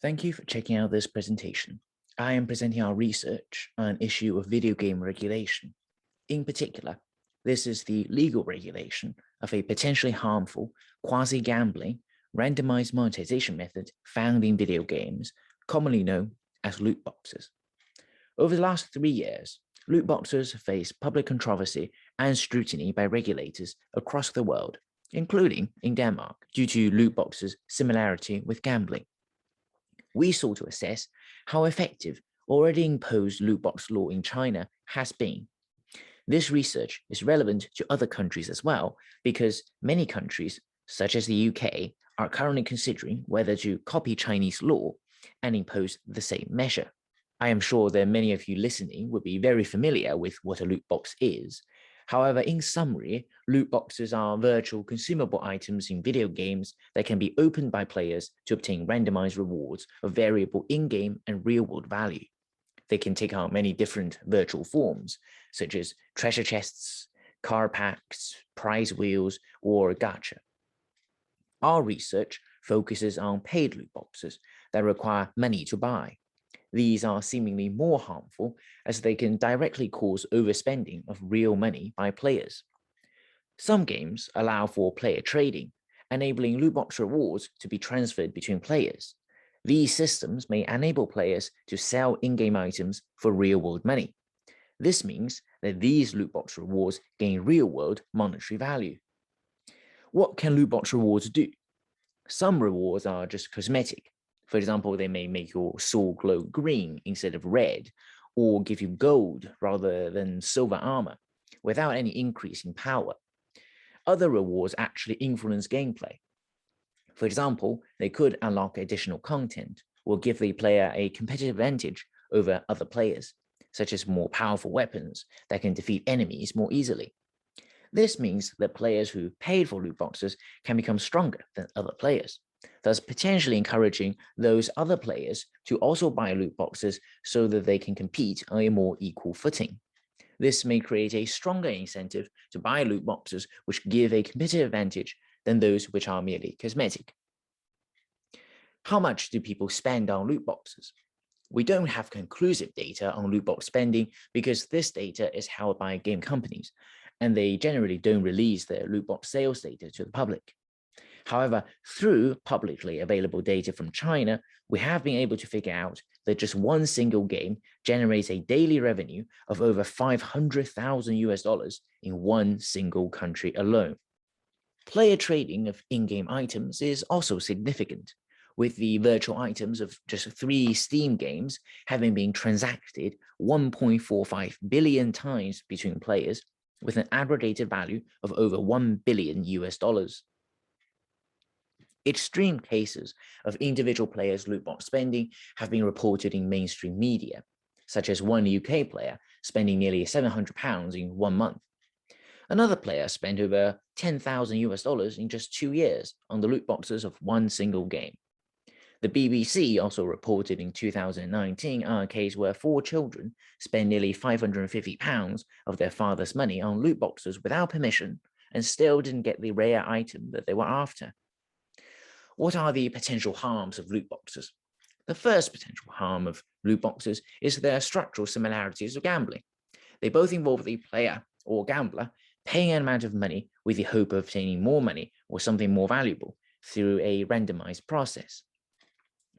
Thank you for checking out this presentation. I am presenting our research on an issue of video game regulation. In particular, this is the legal regulation of a potentially harmful quasi-gambling randomized monetization method found in video games, commonly known as loot boxes. Over the last 3 years, loot boxes have faced public controversy and scrutiny by regulators across the world, including in Denmark, due to loot boxes' similarity with gambling. We sought to assess how effective already imposed loot box law in China has been. This research is relevant to other countries as well, because many countries, such as the UK, are currently considering whether to copy Chinese law and impose the same measure. I am sure that many of you listening would be very familiar with what a loot box is. However, in summary, loot boxes are virtual consumable items in video games that can be opened by players to obtain randomized rewards of variable in-game and real-world value. They can take on many different virtual forms, such as treasure chests, card packs, prize wheels, or gacha. Our research focuses on paid loot boxes that require money to buy. These are seemingly more harmful as they can directly cause overspending of real money by players. Some games allow for player trading, enabling loot box rewards to be transferred between players. These systems may enable players to sell in-game items for real-world money. This means that these loot box rewards gain real-world monetary value. What can loot box rewards do? Some rewards are just cosmetic. For example, they may make your sword glow green instead of red, or give you gold rather than silver armor, without any increase in power. Other rewards actually influence gameplay. For example, they could unlock additional content or give the player a competitive advantage over other players, such as more powerful weapons that can defeat enemies more easily. This means that players who paid for loot boxes can become stronger than other players, thus potentially encouraging those other players to also buy loot boxes so that they can compete on a more equal footing. This may create a stronger incentive to buy loot boxes which give a competitive advantage than those which are merely cosmetic. How much do people spend on loot boxes? We don't have conclusive data on loot box spending because this data is held by game companies, and they generally don't release their loot box sales data to the public. However, through publicly available data from China, we have been able to figure out that just one single game generates a daily revenue of over 500,000 US dollars in one single country alone. Player trading of in-game items is also significant, with the virtual items of just 3 Steam games having been transacted 1.45 billion times between players, with an aggregated value of over 1 billion US dollars. Extreme cases of individual players' loot box spending have been reported in mainstream media, such as one UK player spending nearly £700 in 1 month. Another player spent over 10,000 US dollars in just 2 years on the loot boxes of one single game. The BBC also reported in 2019 on a case where 4 children spent nearly £550 of their father's money on loot boxes without permission and still didn't get the rare item that they were after. What are the potential harms of loot boxes? The first potential harm of loot boxes is their structural similarities of gambling. They both involve the player or gambler paying an amount of money with the hope of obtaining more money or something more valuable through a randomized process.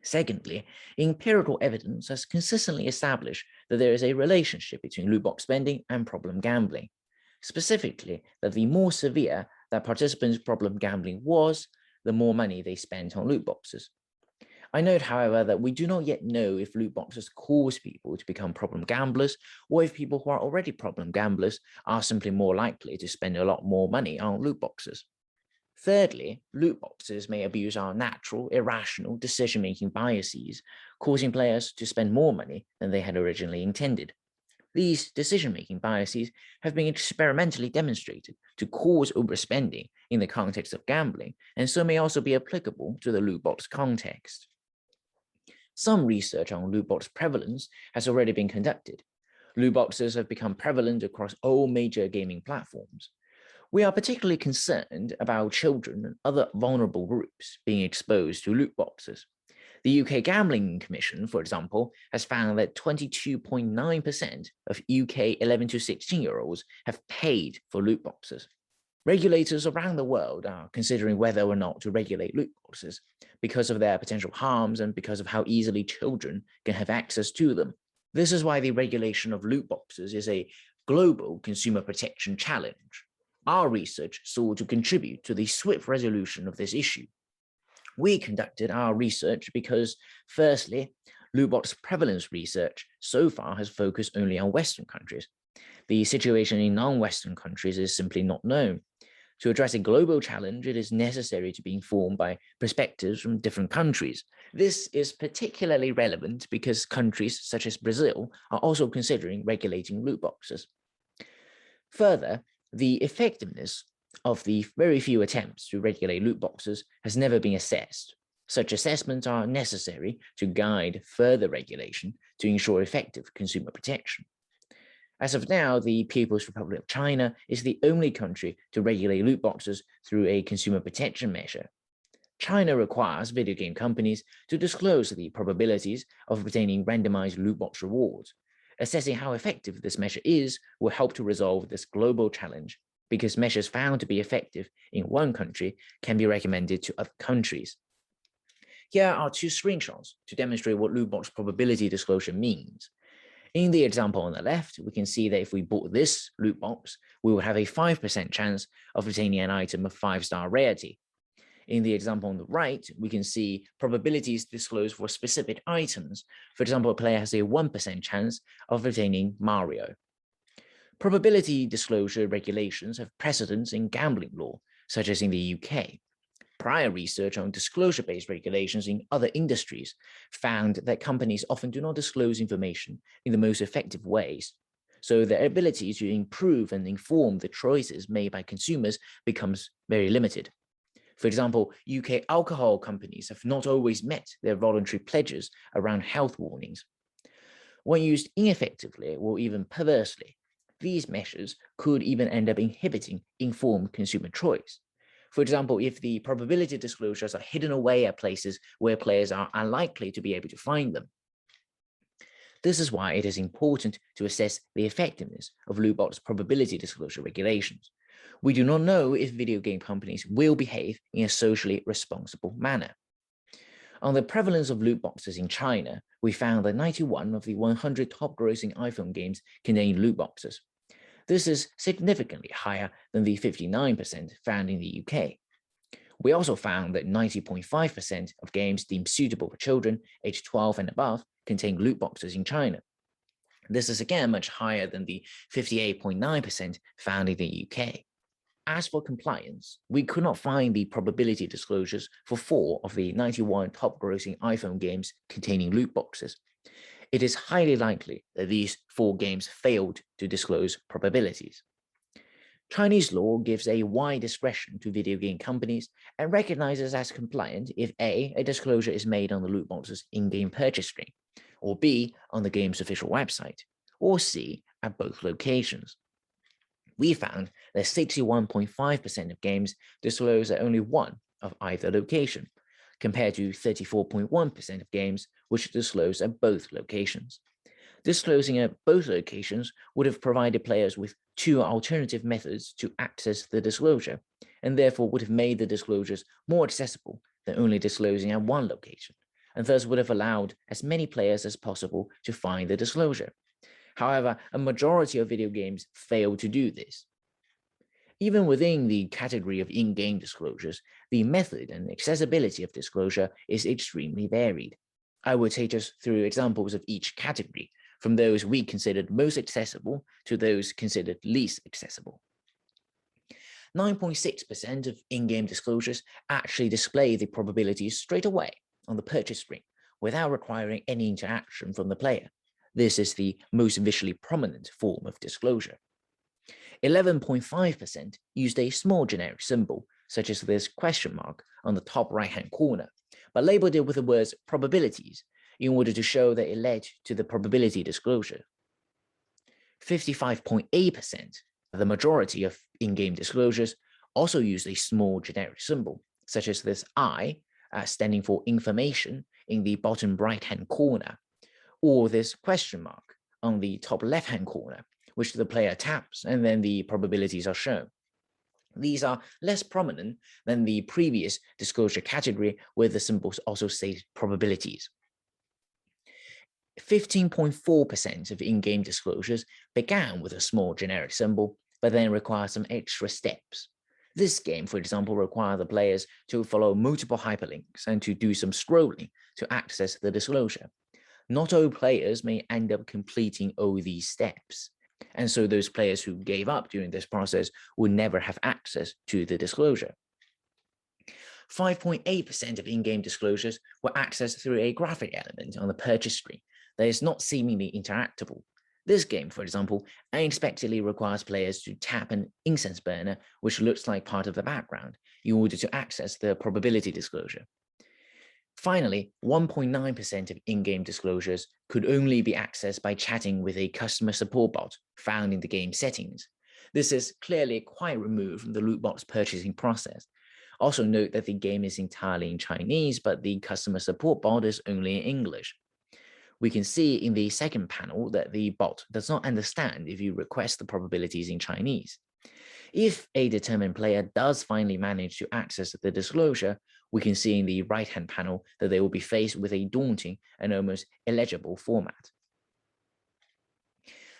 Secondly, empirical evidence has consistently established that there is a relationship between loot box spending and problem gambling. Specifically, that the more severe that participants' problem gambling was, the more money they spent on loot boxes. I note, however, that we do not yet know if loot boxes cause people to become problem gamblers, or if people who are already problem gamblers are simply more likely to spend a lot more money on loot boxes. Thirdly, loot boxes may abuse our natural, irrational decision-making biases, causing players to spend more money than they had originally intended. These decision-making biases have been experimentally demonstrated to cause overspending in the context of gambling, and so may also be applicable to the loot box context. Some research on loot box prevalence has already been conducted. Loot boxes have become prevalent across all major gaming platforms. We are particularly concerned about children and other vulnerable groups being exposed to loot boxes. The UK Gambling Commission, for example, has found that 22.9% of UK 11 to 16-year-olds have paid for loot boxes. Regulators around the world are considering whether or not to regulate loot boxes because of their potential harms and because of how easily children can have access to them. This is why the regulation of loot boxes is a global consumer protection challenge. Our research sought to contribute to the swift resolution of this issue. We conducted our research because, firstly, loot box prevalence research so far has focused only on Western countries. The situation in non-Western countries is simply not known. To address a global challenge, it is necessary to be informed by perspectives from different countries. This is particularly relevant because countries such as Brazil are also considering regulating loot boxes. Further, the effectiveness of the very few attempts to regulate loot boxes has never been assessed. Such assessments are necessary to guide further regulation to ensure effective consumer protection. As of now, the People's Republic of China is the only country to regulate loot boxes through a consumer protection measure. China requires video game companies to disclose the probabilities of obtaining randomized loot box rewards. Assessing how effective this measure is will help to resolve this global challenge, because measures found to be effective in one country can be recommended to other countries. Here are two screenshots to demonstrate what loot box probability disclosure means. In the example on the left, we can see that if we bought this loot box, we would have a 5% chance of obtaining an item of 5-star rarity. In the example on the right, we can see probabilities disclosed for specific items. For example, a player has a 1% chance of obtaining Mario. Probability disclosure regulations have precedents in gambling law, such as in the UK. Prior research on disclosure-based regulations in other industries found that companies often do not disclose information in the most effective ways, so their ability to improve and inform the choices made by consumers becomes very limited. For example, UK alcohol companies have not always met their voluntary pledges around health warnings. When used ineffectively or even perversely, these measures could even end up inhibiting informed consumer choice. For example, if the probability disclosures are hidden away at places where players are unlikely to be able to find them. This is why it is important to assess the effectiveness of loot box probability disclosure regulations. We do not know if video game companies will behave in a socially responsible manner. On the prevalence of loot boxes in China, we found that 91 of the 100 top-grossing iPhone games contain loot boxes. This is significantly higher than the 59% found in the UK. We also found that 90.5% of games deemed suitable for children aged 12 and above contain loot boxes in China. This is again much higher than the 58.9% found in the UK. As for compliance, we could not find the probability disclosures for 4 of the 91 top-grossing iPhone games containing loot boxes. It is highly likely that these 4 games failed to disclose probabilities. Chinese law gives a wide discretion to video game companies and recognizes as compliant if A, a disclosure is made on the loot box's in-game purchase screen, or B, on the game's official website, or C, at both locations. We found that 61.5% of games disclose at only one of either location, compared to 34.1% of games which disclose at both locations. Disclosing at both locations would have provided players with 2 alternative methods to access the disclosure, and therefore would have made the disclosures more accessible than only disclosing at one location, and thus would have allowed as many players as possible to find the disclosure. However, a majority of video games fail to do this. Even within the category of in-game disclosures, the method and accessibility of disclosure is extremely varied. I will take us through examples of each category, from those we considered most accessible to those considered least accessible. 9.6% of in-game disclosures actually display the probabilities straight away on the purchase screen, without requiring any interaction from the player. This is the most visually prominent form of disclosure. 11.5% used a small generic symbol, such as this question mark on the top right-hand corner, but labeled it with the words probabilities in order to show that it led to the probability disclosure. 55.8%, the majority of in-game disclosures, also used a small generic symbol, such as this I, standing for information, in the bottom right-hand corner, or this question mark on the top left-hand corner, which the player taps and then the probabilities are shown. These are less prominent than the previous disclosure category where the symbols also state probabilities. 15.4% of in-game disclosures began with a small generic symbol, but then require some extra steps. This game, for example, requires the players to follow multiple hyperlinks and to do some scrolling to access the disclosure. Not all players may end up completing all these steps, and so those players who gave up during this process will never have access to the disclosure. 5.8% of in-game disclosures were accessed through a graphic element on the purchase screen that is not seemingly interactable. This game, for example, unexpectedly requires players to tap an incense burner, which looks like part of the background, in order to access the probability disclosure. Finally, 1.9% of in-game disclosures could only be accessed by chatting with a customer support bot found in the game settings. This is clearly quite removed from the loot box purchasing process. Also note that the game is entirely in Chinese, but the customer support bot is only in English. We can see in the second panel that the bot does not understand if you request the probabilities in Chinese. If a determined player does finally manage to access the disclosure, we can see in the right-hand panel that they will be faced with a daunting and almost illegible format.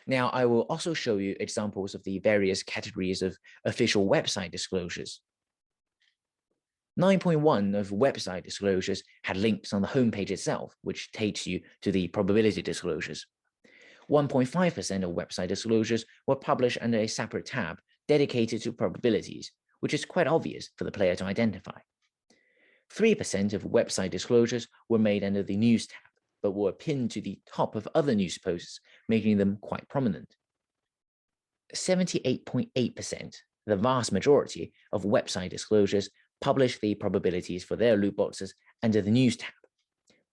Now, I will also show you examples of the various categories of official website disclosures. 9.1 of website disclosures had links on the homepage itself, which takes you to the probability disclosures. 1.5% of website disclosures were published under a separate tab dedicated to probabilities, which is quite obvious for the player to identify. 3% of website disclosures were made under the news tab, but were pinned to the top of other news posts, making them quite prominent. 78.8%, the vast majority of website disclosures, published the probabilities for their loot boxes under the news tab,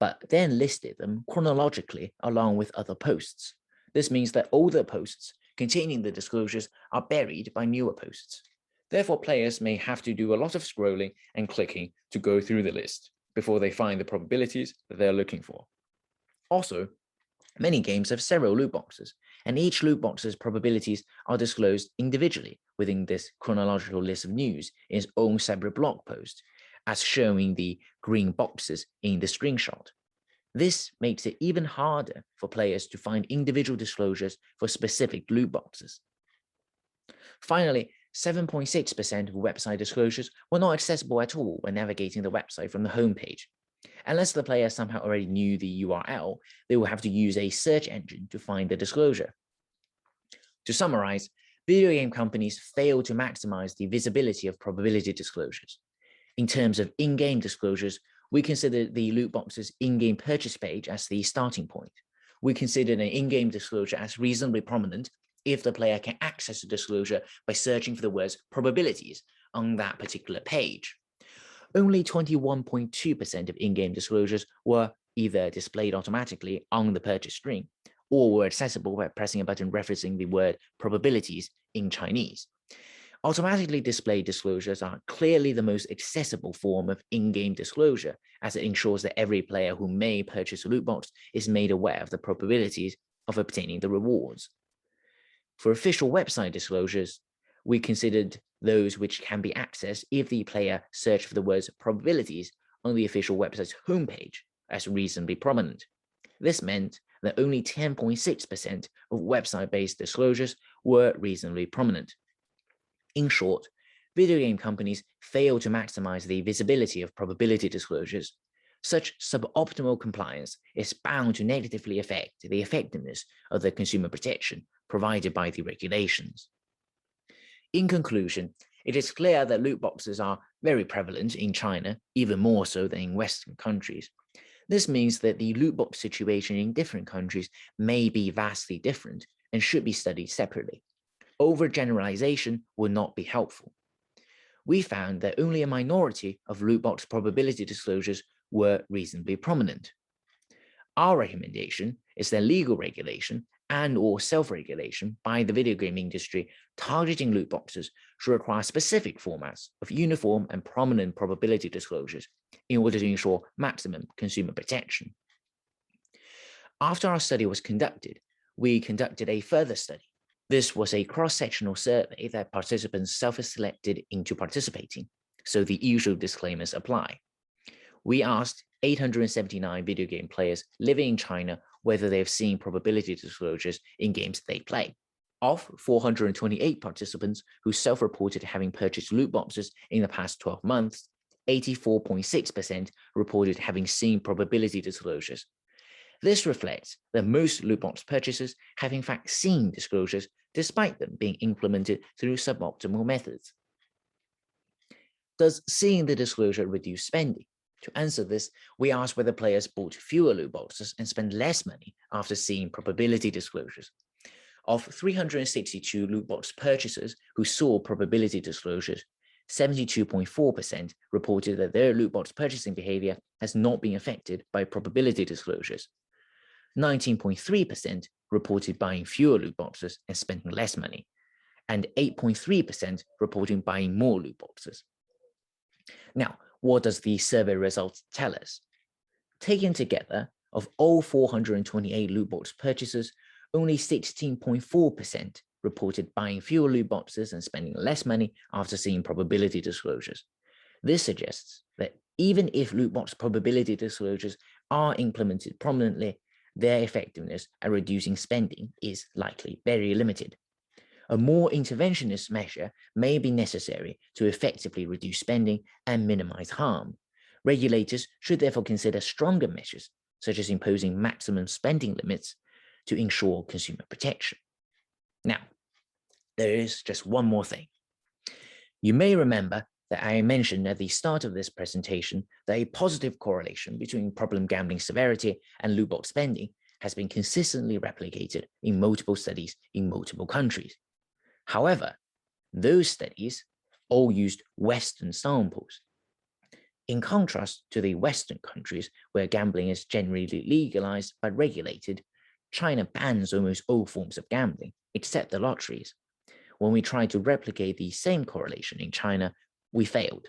but then listed them chronologically along with other posts. This means that older posts containing the disclosures are buried by newer posts. Therefore, players may have to do a lot of scrolling and clicking to go through the list before they find the probabilities that they're looking for. Also, many games have several loot boxes, and each loot box's probabilities are disclosed individually within this chronological list of news in its own separate blog post, as shown in the green boxes in the screenshot. This makes it even harder for players to find individual disclosures for specific loot boxes. Finally, 7.6% of website disclosures were not accessible at all when navigating the website from the homepage. Unless the player somehow already knew the URL, they will have to use a search engine to find the disclosure. To summarize, video game companies fail to maximize the visibility of probability disclosures. In terms of in-game disclosures, we consider the loot box's in-game purchase page as the starting point. We consider an in-game disclosure as reasonably prominent if the player can access the disclosure by searching for the words probabilities on that particular page. Only 21.2% of in-game disclosures were either displayed automatically on the purchase screen or were accessible by pressing a button referencing the word probabilities in Chinese. Automatically displayed disclosures are clearly the most accessible form of in-game disclosure, as it ensures that every player who may purchase a loot box is made aware of the probabilities of obtaining the rewards. For official website disclosures, we considered those which can be accessed if the player searched for the words probabilities on the official website's homepage as reasonably prominent. This meant that only 10.6% of website-based disclosures were reasonably prominent. In short, video game companies fail to maximize the visibility of probability disclosures. Such suboptimal compliance is bound to negatively affect the effectiveness of the consumer protection provided by the regulations. In conclusion, it is clear that loot boxes are very prevalent in China, even more so than in Western countries. This means that the loot box situation in different countries may be vastly different and should be studied separately. Overgeneralization would not be helpful. We found that only a minority of loot box probability disclosures were reasonably prominent. Our recommendation is that legal regulation and/or self-regulation by the video game industry targeting loot boxes should require specific formats of uniform and prominent probability disclosures in order to ensure maximum consumer protection. After our study was conducted, we conducted a further study. This was a cross-sectional survey that participants self-selected into participating, so the usual disclaimers apply. We asked 879 video game players living in China whether they have seen probability disclosures in games they play. Of 428 participants who self-reported having purchased loot boxes in the past 12 months, 84.6% reported having seen probability disclosures. This reflects that most loot box purchases have in fact seen disclosures despite them being implemented through suboptimal methods. Does seeing the disclosure reduce spending? To answer this, we asked whether players bought fewer loot boxes and spent less money after seeing probability disclosures. Of 362 loot box purchasers who saw probability disclosures, 72.4% reported that their loot box purchasing behavior has not been affected by probability disclosures. 19.3% reported buying fewer loot boxes and spending less money, and 8.3% reporting buying more loot boxes. Now, what does the survey results tell us? Taken together, of all 428 loot box purchases, only 16.4% reported buying fewer loot boxes and spending less money after seeing probability disclosures. This suggests that even if loot box probability disclosures are implemented prominently, their effectiveness at reducing spending is likely very limited. A more interventionist measure may be necessary to effectively reduce spending and minimize harm. Regulators should therefore consider stronger measures, such as imposing maximum spending limits to ensure consumer protection. Now, there is just one more thing. You may remember that I mentioned at the start of this presentation that a positive correlation between problem gambling severity and loot box spending has been consistently replicated in multiple studies in multiple countries. However, those studies all used Western samples. In contrast to the Western countries where gambling is generally legalized but regulated, China bans almost all forms of gambling, except the lotteries. When we tried to replicate the same correlation in China, we failed.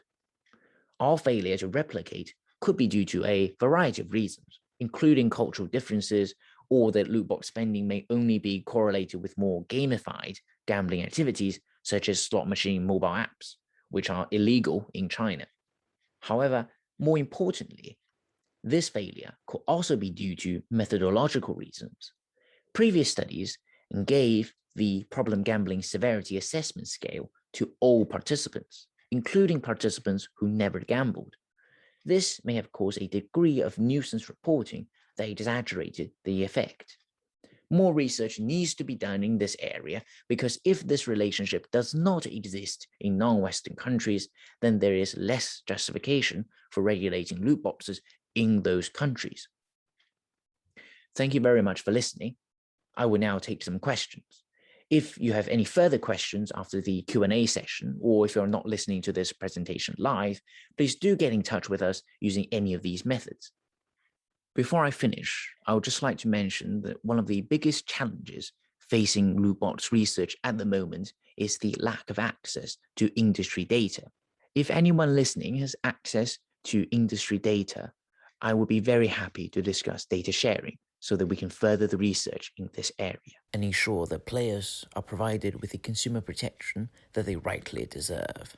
Our failure to replicate could be due to a variety of reasons, including cultural differences, or that loot box spending may only be correlated with more gamified gambling activities, such as slot machine mobile apps, which are illegal in China. However, more importantly, this failure could also be due to methodological reasons. Previous studies gave the problem gambling severity assessment scale to all participants, including participants who never gambled. This may have caused a degree of nuisance reporting that exaggerated the effect. More research needs to be done in this area because if this relationship does not exist in non-Western countries, then there is less justification for regulating loot boxes in those countries. Thank you very much for listening. I will now take some questions. If you have any further questions after the Q&A session, or if you're not listening to this presentation live, please do get in touch with us using any of these methods. Before I finish, I would just like to mention that one of the biggest challenges facing loot box research at the moment is the lack of access to industry data. If anyone listening has access to industry data, I would be very happy to discuss data sharing so that we can further the research in this area and ensure that players are provided with the consumer protection that they rightly deserve.